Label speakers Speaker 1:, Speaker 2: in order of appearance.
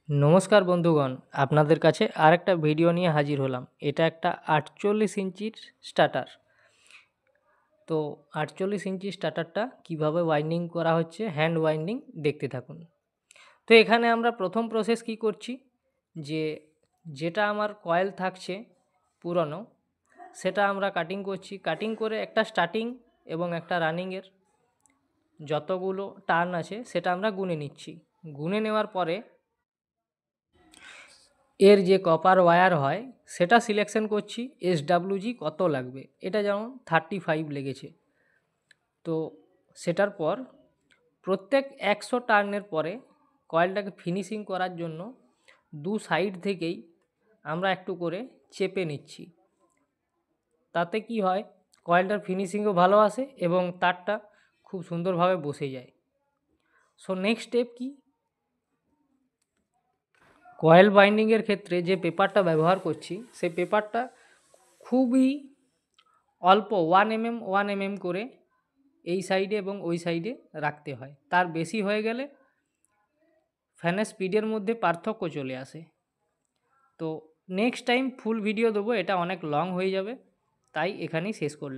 Speaker 1: নমস্কার বন্ধুগণ, আপনাদের কাছে আরেকটা ভিডিও নিয়ে হাজির হলাম। এটা একটা 48 ইঞ্চির স্টার্টার। তো 48 ইঞ্চি স্টার্টারটা কিভাবে ওয়াইন্ডিং করা হচ্ছে, হ্যান্ড ওয়াইন্ডিং দেখতে থাকুন। তো এখানে আমরা প্রথম প্রসেস কি করছি, যে যেটা আমার কয়েল থাকছে পুরনো, সেটা আমরা কাটিং করছি। কাটিং করে একটা স্টার্টিং এবং একটা রানিংয়ের যতগুলো টার্ন আছে সেটা আমরা গুনে নিচ্ছি। গুনে নেওয়ার পরে এর যে কপার ওয়্যার হয় সেটা সিলেকশন করছি, এসডাব্লিউজি কত লাগবে। এটা যেমন 35 লেগেছে। তো সেটার পর প্রত্যেক 100 টার্নের পরে কয়েলটাকে ফিনিশিং করার জন্য দু সাইড থেকেই আমরা একটু করে চেপে নিচ্ছি। তাতে কি হয়, কয়েলটার ফিনিশিংও ভালো আসে এবং তারটা খুব সুন্দরভাবে বসে যায়। সো নেক্সট স্টেপ কি, কয়েল বাইন্ডিংয়ের ক্ষেত্রে যে পেপারটা ব্যবহার করছি সেই পেপারটা খুবই অল্প 1 mm করে এই সাইডে এবং ওই সাইডে রাখতে হয়। তার বেশি হয়ে গেলে ফ্যানের স্পিডের মধ্যে পার্থক্য চলে আসে। তো নেক্সট টাইম ফুল ভিডিও দেবো, এটা অনেক লং হয়ে যাবে, তাই এখানেই শেষ করলাম।